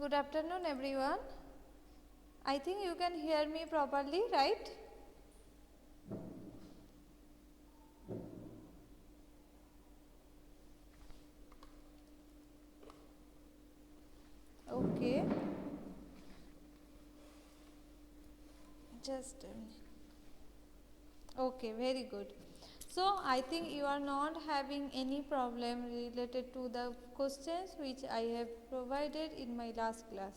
Good afternoon, everyone. I think you can hear me properly, right? Okay. Just a minute. Okay, very good. So, I think you are not having any problem related to the questions which I have provided in my last class.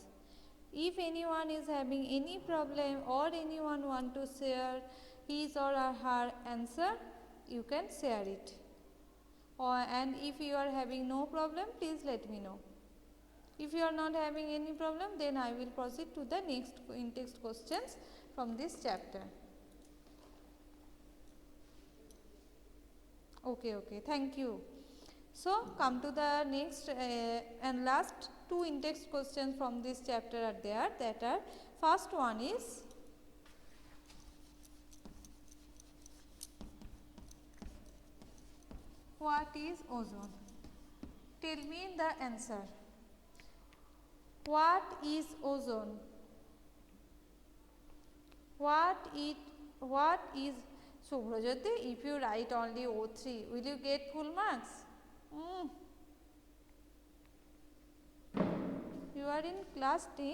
If anyone is having any problem or anyone want to share his or her answer, you can share it. And if you are having no problem, please let me know. If you are not having any problem, then I will proceed to the next in-text questions from this chapter. Okay, thank you. So, come to the next and last two in-text questions from this chapter are there. That are, first one is, what is ozone? Tell me the answer. What is ozone? What is Subhrajyoti? If you write only O3, will you get full marks? You are in class 10.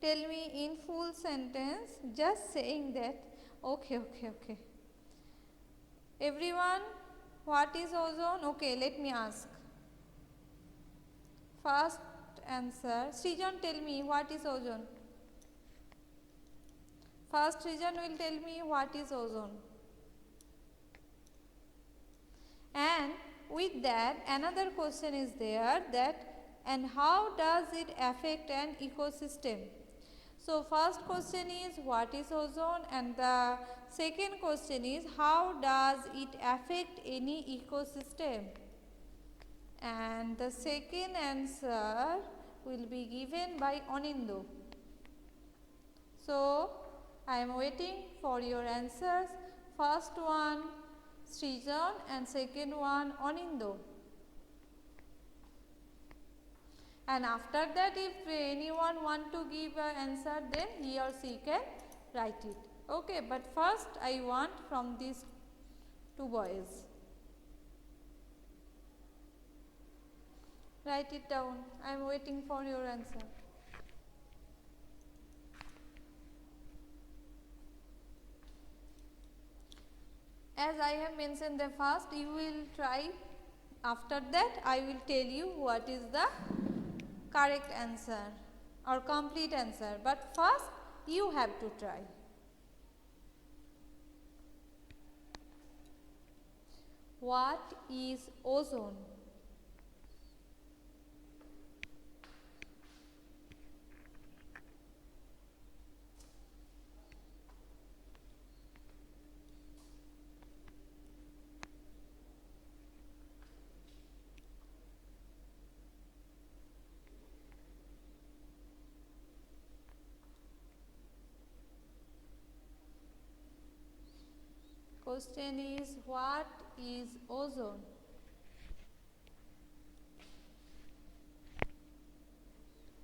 Tell me in full sentence, just saying that. Okay. Everyone, what is ozone? Okay, let me ask. First answer, Srijan, tell me what is ozone. First, Srijan will tell me what is ozone. And with that, another question is there that, and how does it affect an ecosystem? So, first question is what is ozone, and the second question is how does it affect any ecosystem? And the second answer will be given by Onindo. So, I am waiting for your answers. First one Srijan and second one Onindo. And after that, if anyone want to give an answer, then he or she can write it. Okay, but first I want from these two boys. Write it down. I am waiting for your answer. As I have mentioned the first, you will try. After that, I will tell you what is the correct answer or complete answer. But first, you have to try. What is ozone? Question is, what is ozone?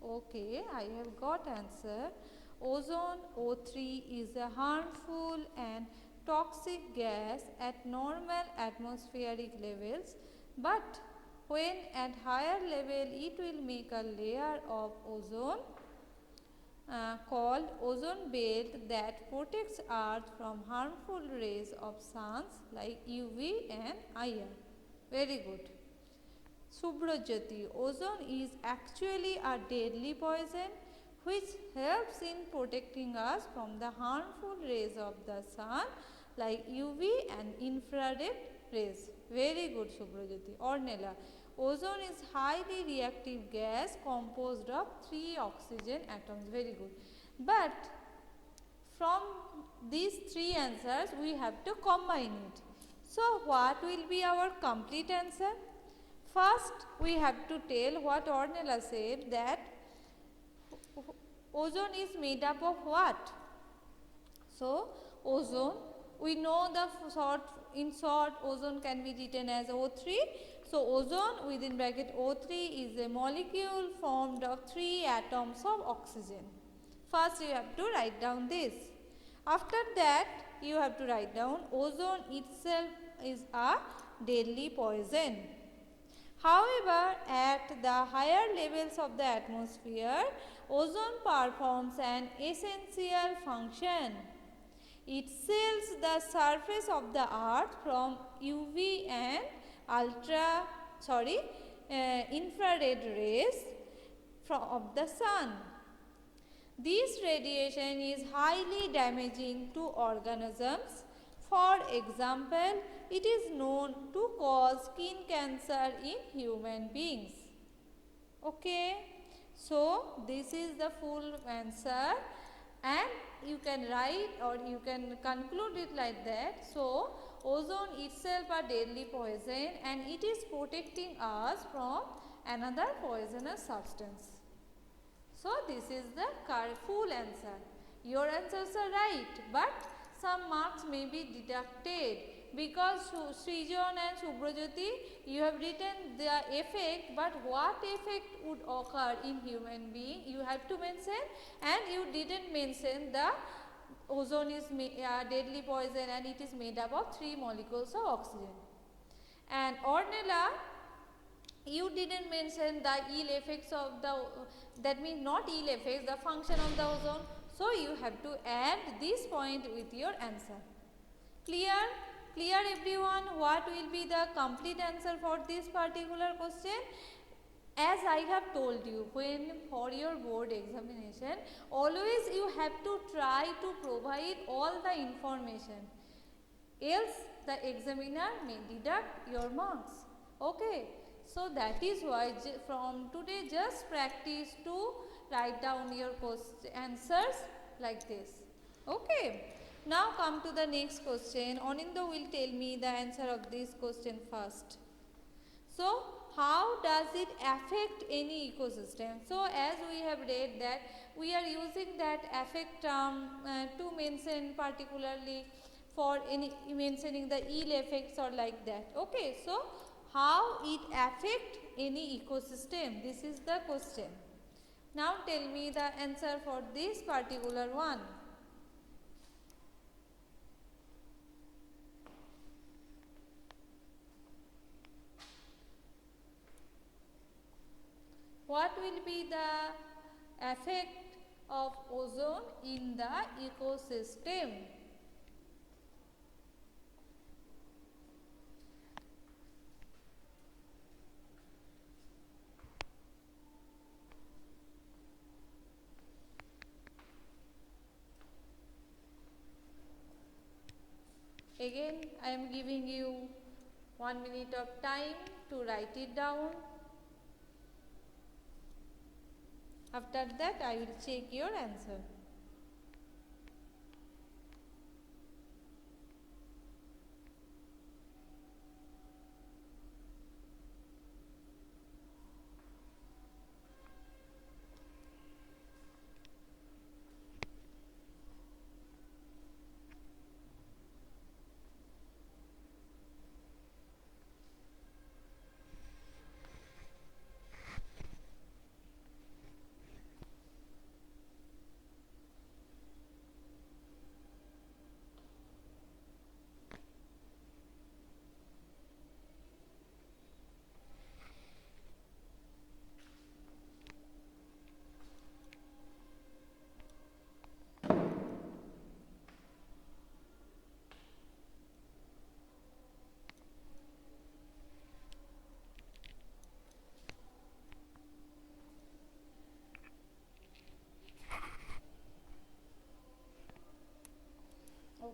Okay, I have got answer. Ozone O3 is a harmful and toxic gas at normal atmospheric levels, but when at higher level it will make a layer of ozone called ozone belt that protects earth from harmful rays of suns like UV and IR. Very good. Subhrajyoti, ozone is actually a deadly poison which helps in protecting us from the harmful rays of the sun like UV and infrared rays. Very good, Subhrajyoti. Ornella, ozone is highly reactive gas composed of 3 oxygen atoms. Very good. But from these 3 answers, we have to combine it. So, what will be our complete answer? First, we have to tell what Ornella said, that ozone is made up of what? So, ozone We know the in short ozone can be written as O3. So ozone within bracket O3 is a molecule formed of 3 atoms of oxygen. First you have to write down this. After that you have to write down ozone itself is a deadly poison. However, at the higher levels of the atmosphere, ozone performs an essential function. It shields the surface of the earth from UV and infrared rays of the sun. This radiation is highly damaging to organisms. For example, it is known to cause skin cancer in human beings. Okay, so this is the full answer, and you can write or you can conclude it like that. So ozone itself a deadly poison and it is protecting us from another poisonous substance. So this is the full answer. Your answers are right, but some marks may be deducted because Srijan and Subrajyoti, you have written the effect, but what effect would occur in human being you have to mention, and you didn't mention the ozone is deadly poison and it is made up of 3 molecules of oxygen. And Ornella, you didn't mention the ill effects of the, that means not ill effects, the function of the ozone. So you have to add this point with your answer. Clear? Clear everyone? What will be the complete answer for this particular question? As I have told you, when for your board examination, always you have to try to provide all the information. Else the examiner may deduct your marks. Okay. So that is why from today just practice to write down your answers like this. Okay. Now come to the next question. Anindo will tell me the answer of this question first. So how does it affect any ecosystem? So as we have read that we are using that affect term to mention particularly for any mentioning the ill effects or like that. Okay. So how it affect any ecosystem? This is the question. Now tell me the answer for this particular one. What will be the effect of ozone in the ecosystem? Again, I am giving you 1 minute of time to write it down. After that, I will check your answer.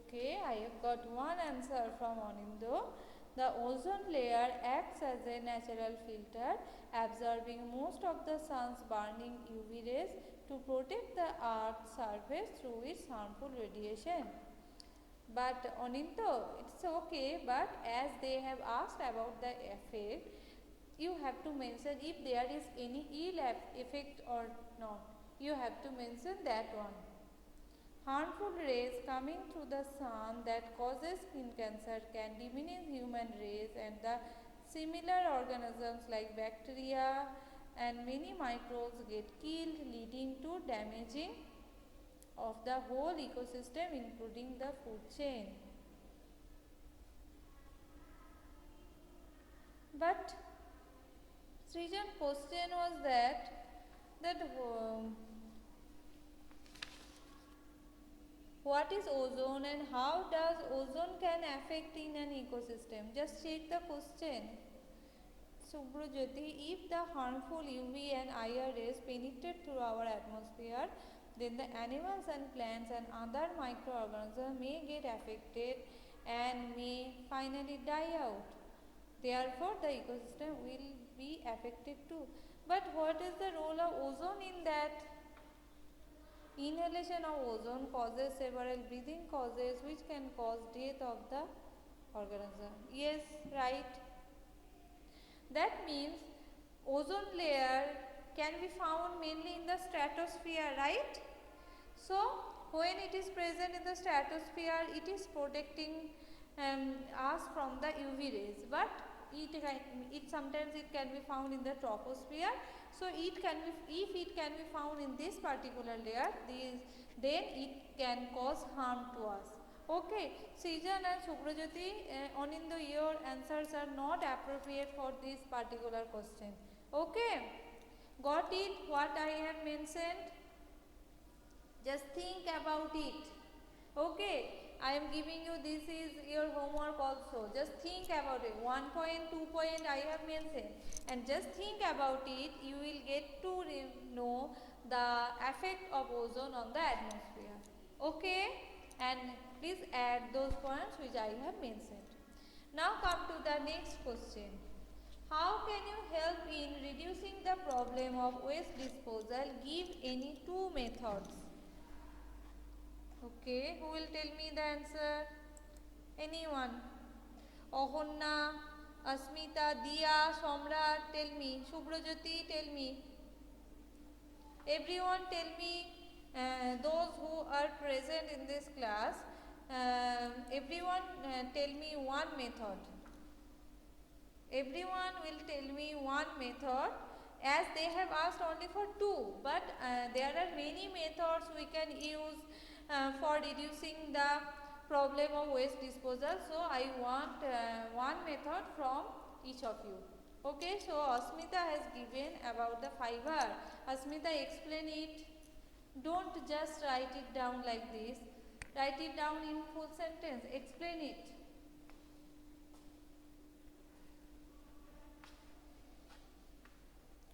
Okay, I have got one answer from Anindo. The ozone layer acts as a natural filter, absorbing most of the sun's burning UV rays to protect the earth's surface through its harmful radiation. But Anindo, it's okay, but as they have asked about the effect, you have to mention if there is any ill effect or not. You have to mention that one. Harmful rays coming through the sun that causes skin cancer can diminish human rays and the similar organisms like bacteria and many microbes get killed, leading to damaging of the whole ecosystem including the food chain. But Srijan's question was that what is ozone and how does ozone can affect in an ecosystem? Just check the question. Subrajyoti, if the harmful UV and IR rays penetrate through our atmosphere, then the animals and plants and other microorganisms may get affected and may finally die out. Therefore, the ecosystem will be affected too. But what is the role of ozone in that? Inhalation of ozone causes several breathing causes which can cause death of the organism. Yes, right. That means ozone layer can be found mainly in the stratosphere, right? So, when it is present in the stratosphere, it is protecting us from the UV rays, but sometimes it can be found in the troposphere. So, if it can be found in this particular layer, then it can cause harm to us. Okay, Srijan and Subrajyoti, Anindo, your answers are not appropriate for this particular question. Okay, got it what I have mentioned? Just think about it. Okay, I am giving you, this is your homework also. Just think about it. 1 point, 2 point I have mentioned. And just think about it. You will get to know the effect of ozone on the atmosphere. Okay, and please add those points which I have mentioned. Now come to the next question. How can you help in reducing the problem of waste disposal? Give any two methods. Okay, who will tell me the answer? Anyone? Ohonna, Asmita, Diya, Somrat, tell me. Subrajyoti, tell me. Everyone tell me, those who are present in this class, everyone tell me one method. Everyone will tell me one method, as they have asked only for two, but there are many methods we can use for reducing the problem of waste disposal. So, I want one method from each of you. Okay, so Asmita has given about the fiber. Asmita, explain it. Don't just write it down like this. Write it down in full sentence. Explain it.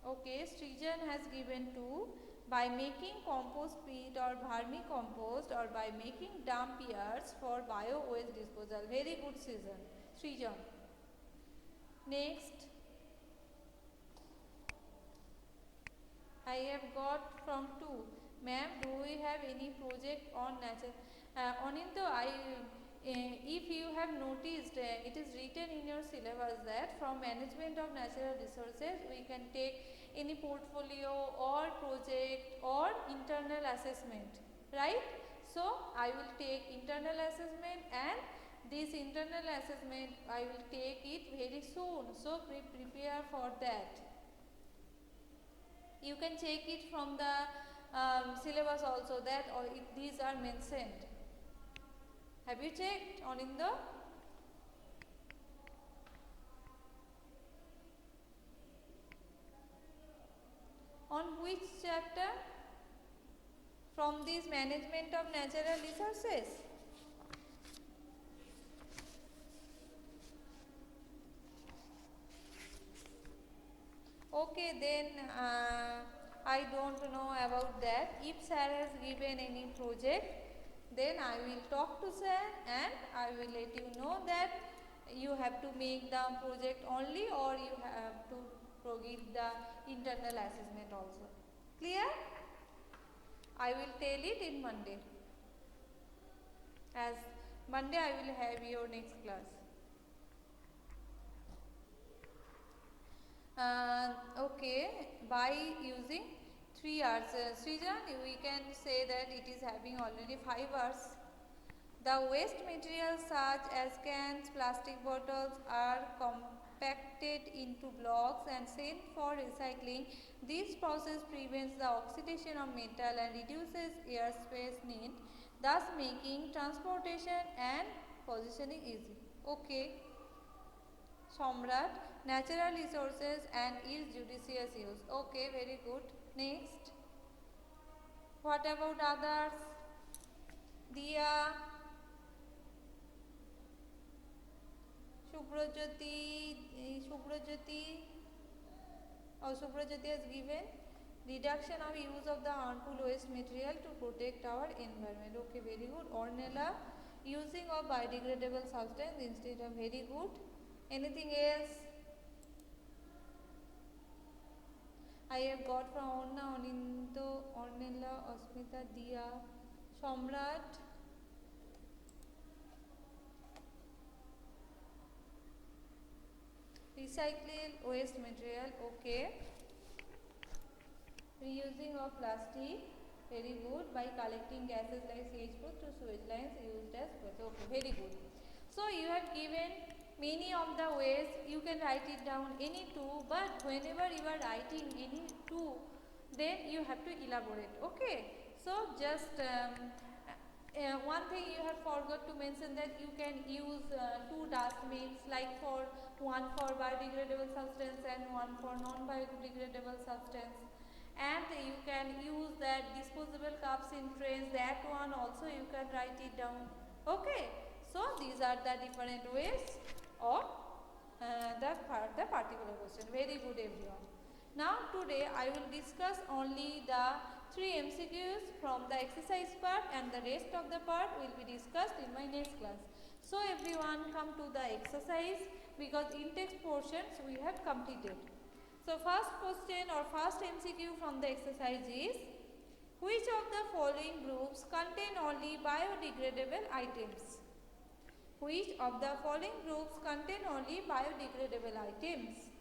Okay, Srijan has given two. By making compost pit or vermicompost or by making dump yards for bio waste disposal. Very good, Srijan. Next, I have got from two. Ma'am, do we have any project on nature? Anindo, if you have noticed, it is written in your syllabus that from management of natural resources, we can take any portfolio or project or internal assessment, right? So, I will take internal assessment, and this internal assessment I will take it very soon. So, prepare for that. You can check it from the syllabus also, that these are mentioned. Have you checked, Anindo? On which chapter? From this management of natural resources. Okay, then I don't know about that. If sir has given any project, then I will talk to sir and I will let you know that you have to make the project only, or you have to give the internal assessment also. Clear? I will tell it in Monday. As Monday I will have your next class. Okay, by using 3 hours. Srijan, we can say that it is having already 5 hours. The waste materials such as cans, plastic bottles are compacted into blocks and sent for recycling. This process prevents the oxidation of metal and reduces airspace need, thus making transportation and positioning easy. Okay. Samrat, natural resources and its judicious use. Okay, very good. Next. What about others? Dia, Subhrajyoti, Subhrajyoti has given reduction of use of the harmful waste material to protect our environment. Okay, very good. Ornella, using of biodegradable substance instead of, very good. Anything else? I have got from Orna, Onindo, Ornella, Osmita, Dia, Samrat. Recycle waste material, okay. Reusing of plastic, very good, by collecting gases like CH4 through sewage lines used as waste. Okay, very good. So you have given many of the ways. You can write it down any two, but whenever you are writing any two, then you have to elaborate. Okay. So just one thing you have forgot to mention, that you can use two dustbins, like one for biodegradable substance and one for non-biodegradable substance. And you can use that disposable cups in trays, that one also you can write it down. Okay. So these are the different ways of the particular question. Very good, everyone. Now today I will discuss only the 3 MCQs from the exercise part, and the rest of the part will be discussed in my next class. So everyone, come to the exercise, because in text portions we have completed. So first question or first MCQ from the exercise is, which of the following groups contain only biodegradable items? Which of the following groups contain only biodegradable items?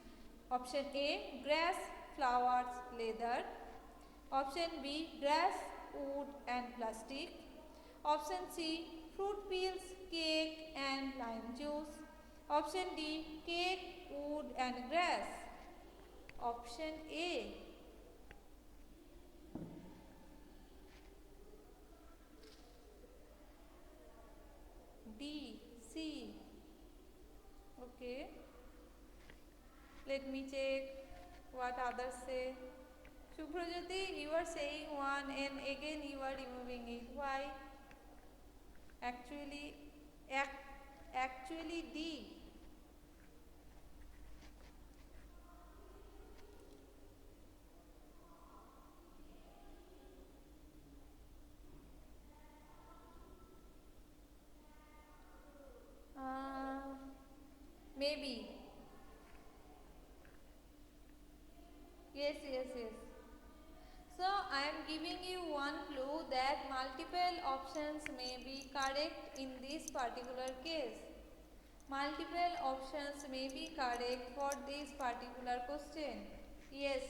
Option A, grass, flowers, leather. Option B, grass, wood and plastic. Option C, fruit peels, cake and lime juice. Option D, cake, wood and grass. Option A. D, C. Okay. Let me check what others say. Subhrajyoti, you are saying one and again you are removing it. Why? Actually D. Maybe. Yes. So I am giving you one clue, that multiple options may be correct in this particular case. Multiple options may be correct for this particular question. Yes.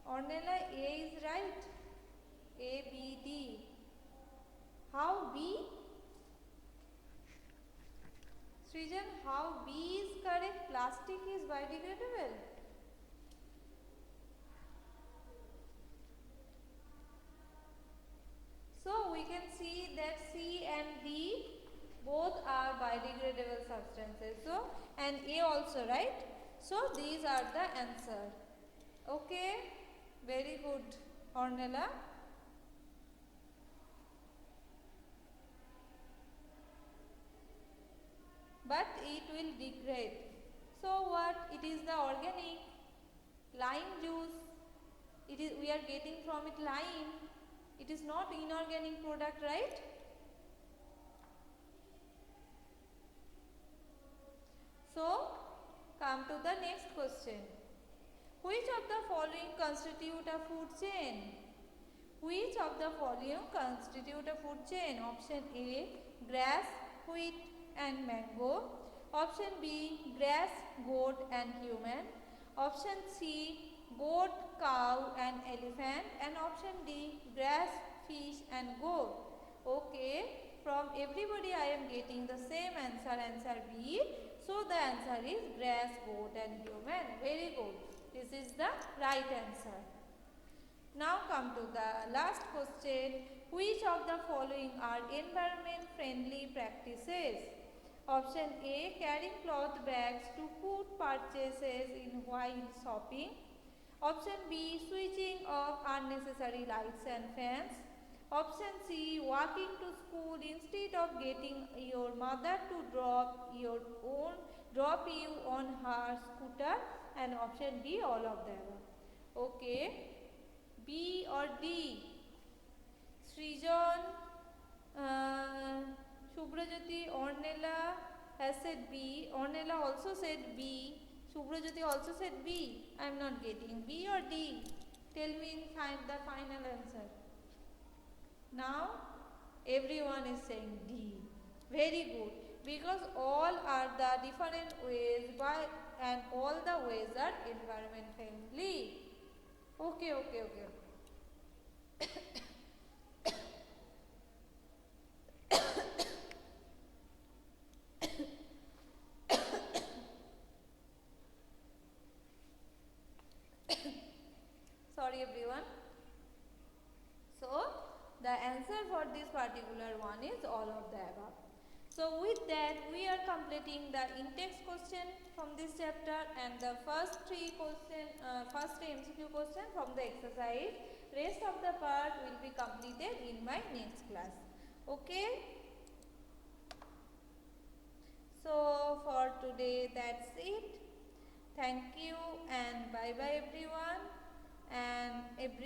Ornella, A is right. A, B, D. How B? Srijan, how B is correct? Plastic is biodegradable. So we can see that C and D both are biodegradable substances. So, and A also, right? So these are the answer. Okay, very good, Ornella. But it will degrade. So what? It is the organic lime juice. It is, we are getting from it lime. It is not inorganic product, right? So come to the next question. Which of the following constitute a food chain? Which of the following constitute a food chain? Option A, grass, wheat and mango. Option B, grass, goat and human. Option C, goat, cow and elephant, and option D grass, fish and goat. Okay, from everybody I am getting the same answer, answer B. So the answer is grass, goat and human. Very good. This is the right answer. Now come to the last question. Which of the following are environment friendly practices? Option A, carrying cloth bags to put purchases in while shopping. Option B, switching off unnecessary lights and fans. Option C, walking to school instead of getting your mother to drop you on her scooter. And option D, all of them. Okay. B or D? Srijan, Subrajyoti, Ornella has said B. Ornella also said B. Subrajyoti also said B. I am not getting. B or D? Tell me find the final answer. Now everyone is saying D. Very good. Because all are the different ways and all the ways are environment friendly. Okay. Sorry everyone. So the answer for this particular one is all of the above. So with that we are completing the in-text question from this chapter and the first three MCQ question from the exercise. Rest of the part will be completed in my next class. Okay. So for today that's it. Thank you and bye bye everyone, and everyone